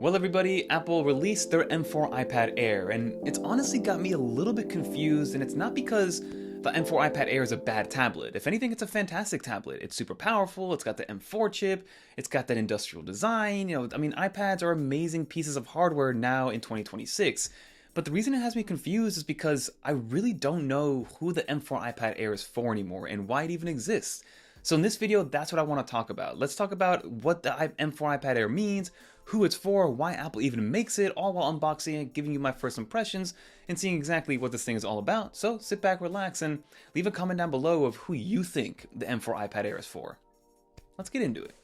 Well, everybody, Apple released their M4 iPad Air, and it's honestly got me a little bit confused, and it's not because the M4 iPad Air is a bad tablet. If anything, it's a fantastic tablet. It's super powerful, it's got the M4 chip, it's got that industrial design, iPads are amazing pieces of hardware now in 2026. But the reason it has me confused is because I really don't know who the M4 iPad Air is for anymore and why it even exists. So in this video, that's what I want to talk about. Let's talk about what the M4 iPad Air means, who it's for, why Apple even makes it, all while unboxing it, giving you my first impressions, and seeing exactly what this thing is all about. So sit back, relax, and leave a comment down below of who you think the M4 iPad Air is for. Let's get into it.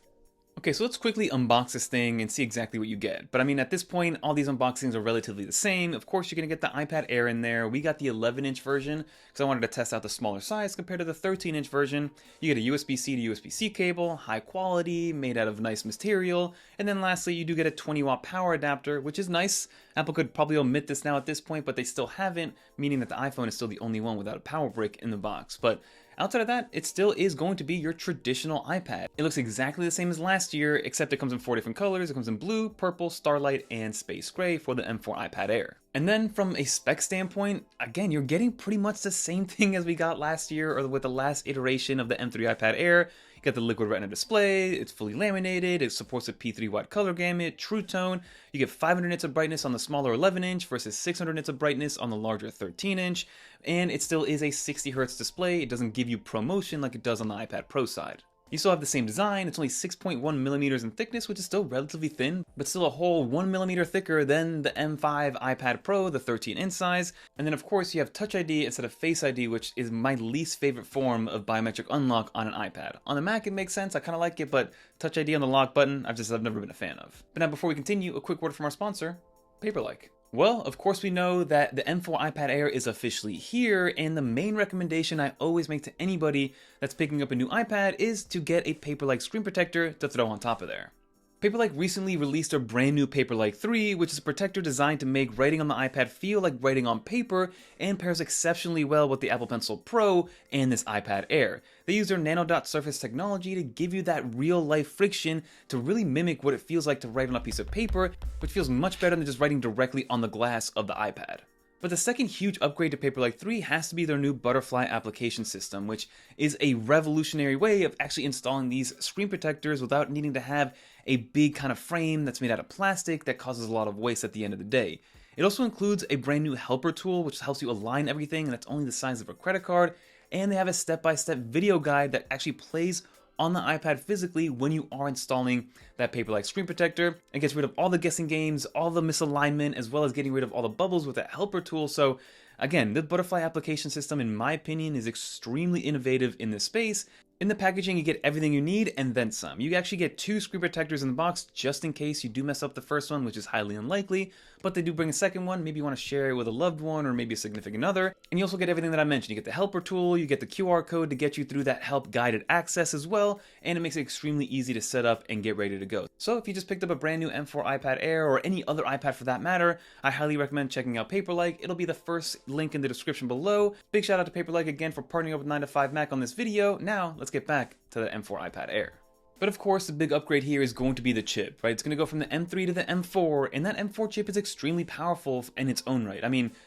Okay, so let's quickly unbox this thing and see exactly what you get. But at this point, all these unboxings are relatively the same. Of course, you're going to get the iPad Air in there. We got the 11-inch version because I wanted to test out the smaller size compared to the 13-inch version. You get a USB-C to USB-C cable, high quality, made out of nice material. And then lastly, you do get a 20-watt power adapter, which is nice. Apple could probably omit this now at this point, but they still haven't, meaning that the iPhone is still the only one without a power brick in the box. But outside of that, it still is going to be your traditional iPad. It looks exactly the same as last year, except it comes in 4 different colors. It comes in blue, purple, starlight, and space gray for the M4 iPad Air. And then from a spec standpoint, again, you're getting pretty much the same thing as we got last year or with the last iteration of the M3 iPad Air. You got the liquid retina display, it's fully laminated, it supports a P3 wide color gamut, true tone. You get 500 nits of brightness on the smaller 11-inch versus 600 nits of brightness on the larger 13-inch. And it still is a 60 Hz display. It doesn't give you ProMotion like it does on the iPad Pro side. You still have the same design. It's only 6.1 millimeters in thickness, which is still relatively thin, but still a whole 1 millimeter thicker than the M5 iPad Pro, the 13-inch size. And then of course you have Touch ID instead of Face ID, which is my least favorite form of biometric unlock on an iPad. On the Mac it makes sense, I kind of like it, but Touch ID on the lock button, I've never been a fan of. But now before we continue, a quick word from our sponsor, Paperlike. Well, of course we know that the M4 iPad Air is officially here, and the main recommendation I always make to anybody that's picking up a new iPad is to get a Paperlike screen protector to throw on top of there. Paperlike recently released a brand new Paperlike 3, which is a protector designed to make writing on the iPad feel like writing on paper and pairs exceptionally well with the Apple Pencil Pro and this iPad Air. They use their nanodot surface technology to give you that real-life friction to really mimic what it feels like to write on a piece of paper, which feels much better than just writing directly on the glass of the iPad. But the second huge upgrade to Paperlike 3 has to be their new Butterfly application system, which is a revolutionary way of actually installing these screen protectors without needing to have a big kind of frame that's made out of plastic that causes a lot of waste at the end of the day. It also includes a brand new helper tool, which helps you align everything, and that's only the size of a credit card. And they have a step-by-step video guide that actually plays on the iPad physically when you are installing that Paperlike screen protector. It gets rid of all the guessing games, all the misalignment, as well as getting rid of all the bubbles with that helper tool. So again, the Butterfly application system, in my opinion, is extremely innovative in this space. In the packaging, you get everything you need and then some. You actually get 2 screen protectors in the box just in case you do mess up the first one, which is highly unlikely, but they do bring a second one. Maybe you want to share it with a loved one or maybe a significant other. And you also get everything that I mentioned. You get the helper tool, you get the QR code to get you through that help guided access as well, and it makes it extremely easy to set up and get ready to go. So if you just picked up a brand new M4 iPad Air or any other iPad for that matter, I highly recommend checking out Paperlike. It'll be the first link in the description below. Big shout out to Paperlike again for partnering up with 9to5Mac on this video. Now let's get back to the M4 iPad Air. But of course, the big upgrade here is going to be the chip, right? It's going to go from the M3 to the M4, and that M4 chip is extremely powerful in its own right.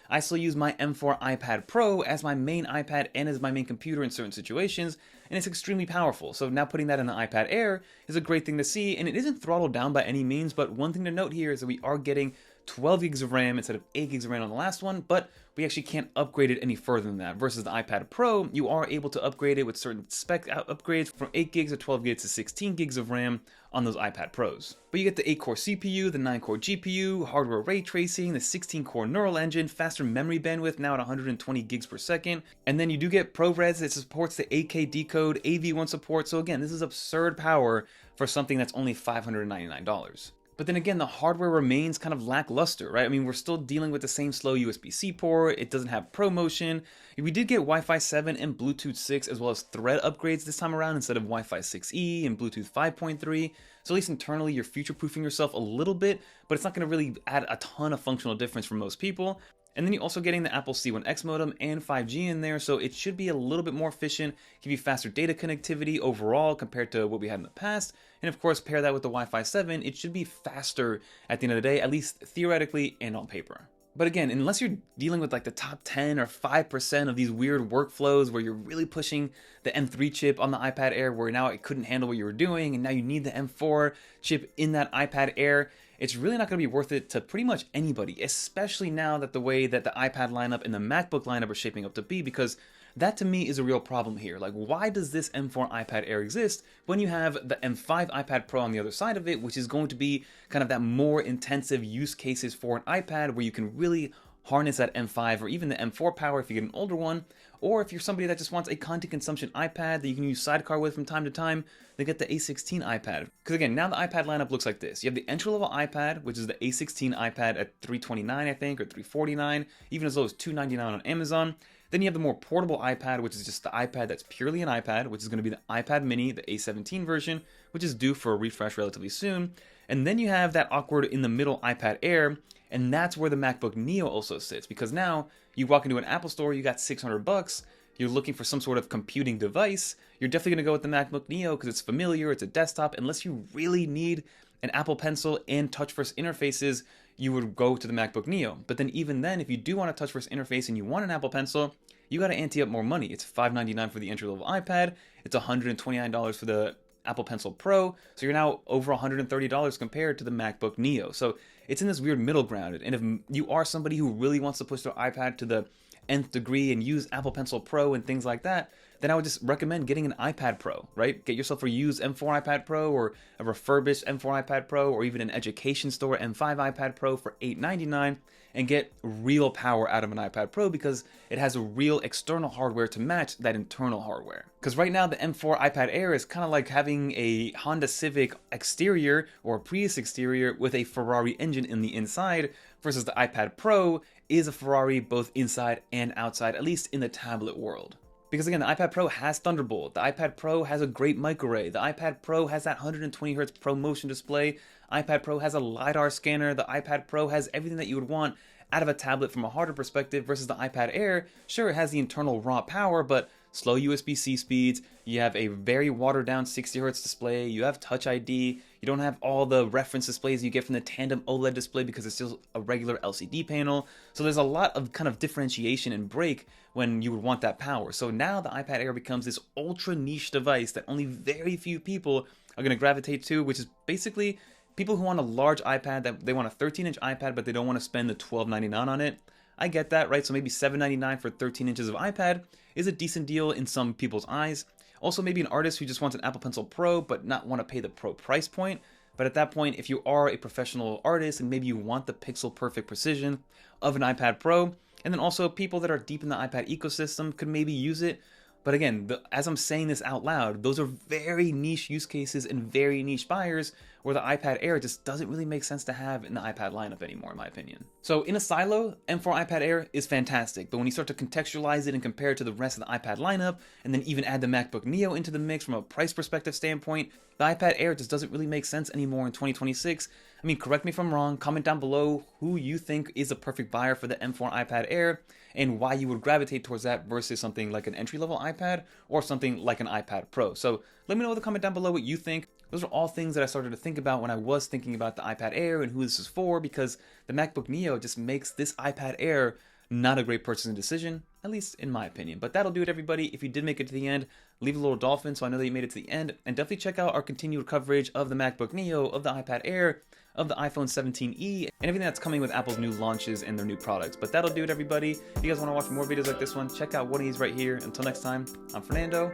I still use my M4 iPad Pro as my main iPad and as my main computer in certain situations, and it's extremely powerful. So now putting that in the iPad Air is a great thing to see, and it isn't throttled down by any means, but one thing to note here is that we are getting 12 gigs of RAM instead of 8 gigs of RAM on the last one, but we actually can't upgrade it any further than that. Versus the iPad Pro, you are able to upgrade it with certain spec upgrades from 8 gigs to 12 gigs to 16 gigs of RAM on those iPad Pros. But you get the 8-core CPU, the 9-core GPU, hardware ray tracing, the 16-core neural engine, faster memory bandwidth now at 120 gigs per second, and then you do get ProRes that supports the 8K decode, AV1 support, so again, this is absurd power for something that's only $599. But then again, the hardware remains kind of lackluster, right? We're still dealing with the same slow USB-C port. It doesn't have ProMotion. We did get Wi-Fi 7 and Bluetooth 6 as well as Thread upgrades this time around instead of Wi-Fi 6E and Bluetooth 5.3. So at least internally, you're future-proofing yourself a little bit, but it's not going to really add a ton of functional difference for most people. And then you're also getting the Apple C1X modem and 5G in there, so it should be a little bit more efficient, give you faster data connectivity overall compared to what we had in the past. And of course, pair that with the Wi-Fi 7, it should be faster at the end of the day, at least theoretically and on paper. But again, unless you're dealing with like the top 10 or 5% of these weird workflows where you're really pushing the M3 chip on the iPad Air where now it couldn't handle what you were doing and now you need the M4 chip in that iPad Air, it's really not going to be worth it to pretty much anybody, especially now that the way that the iPad lineup and the MacBook lineup are shaping up to be, because that to me is a real problem here. Like, why does this M4 iPad Air exist when you have the M5 iPad Pro on the other side of it, which is going to be kind of that more intensive use cases for an iPad where you can really harness that M5 or even the M4 power if you get an older one, or if you're somebody that just wants a content consumption iPad that you can use Sidecar with from time to time, then get the A16 iPad. Because again, now the iPad lineup looks like this. You have the entry-level iPad, which is the A16 iPad at $329, I think, or $349, even as low as $299 on Amazon. Then you have the more portable iPad, which is just the iPad that's purely an iPad, which is going to be the iPad mini, the A17 version, which is due for a refresh relatively soon. And then you have that awkward in the middle iPad Air, and that's where the MacBook Neo also sits, because now you walk into an Apple store, you got $600, you're looking for some sort of computing device, you're definitely going to go with the MacBook Neo because it's familiar, it's a desktop. Unless you really need an Apple Pencil and touch-first interfaces, you would go to the MacBook Neo. But then even then, if you do want a touch-first interface and you want an Apple Pencil, you got to ante up more money. It's $599 for the entry-level iPad, it's $129 for the Apple Pencil Pro, so you're now over $130 compared to the MacBook Neo. So it's in this weird middle ground. And if you are somebody who really wants to push their iPad to the nth degree and use Apple Pencil Pro and things like that, then I would just recommend getting an iPad Pro, right? Get yourself a used M4 iPad Pro or a refurbished M4 iPad Pro or even an education store M5 iPad Pro for $899 and get real power out of an iPad Pro because it has a real external hardware to match that internal hardware. Because right now the M4 iPad Air is kind of like having a Honda Civic exterior or a Prius exterior with a Ferrari engine in the inside versus the iPad Pro is a Ferrari both inside and outside, at least in the tablet world. Because again, the iPad Pro has Thunderbolt, the iPad Pro has a great mic array, the iPad Pro has that 120Hz Pro Motion display, iPad Pro has a LiDAR scanner, the iPad Pro has everything that you would want out of a tablet from a hardware perspective versus the iPad Air. Sure, it has the internal raw power, but slow USB-C speeds, you have a very watered down 60Hz display, you have Touch ID, you don't have all the reference displays you get from the tandem OLED display because it's still a regular LCD panel. So there's a lot of kind of differentiation and break when you would want that power. So now the iPad Air becomes this ultra niche device that only very few people are going to gravitate to, which is basically people who want a large iPad, that they want a 13-inch iPad, but they don't want to spend the $12.99 on it. I get that, right? So maybe $7.99 for 13 inches of iPad is a decent deal in some people's eyes. Also, maybe an artist who just wants an Apple Pencil Pro but not want to pay the Pro price point. But at that point, if you are a professional artist and maybe you want the pixel perfect precision of an iPad Pro, and then also people that are deep in the iPad ecosystem could maybe use it. But again, as I'm saying this out loud, those are very niche use cases and very niche buyers where the iPad Air just doesn't really make sense to have in the iPad lineup anymore, in my opinion. So in a silo, M4 iPad Air is fantastic, but when you start to contextualize it and compare it to the rest of the iPad lineup, and then even add the MacBook Neo into the mix from a price perspective standpoint, the iPad Air just doesn't really make sense anymore in 2026. I mean, correct me if I'm wrong, comment down below who you think is a perfect buyer for the M4 iPad Air and why you would gravitate towards that versus something like an entry-level iPad or something like an iPad Pro. So let me know in the comment down below what you think. Those are all things that I started to think about when I was thinking about the iPad Air and who this is for, because the MacBook Neo just makes this iPad Air not a great purchasing decision, at least in my opinion. But that'll do it, everybody. If you did make it to the end, leave a little dolphin so I know that you made it to the end, and definitely check out our continued coverage of the MacBook Neo, of the iPad Air, of the iPhone 17e, and everything that's coming with Apple's new launches and their new products. But that'll do it, everybody. If you guys want to watch more videos like this one, check out one of these right here. Until next time, I'm Fernando.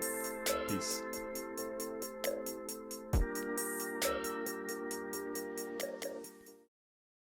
Peace.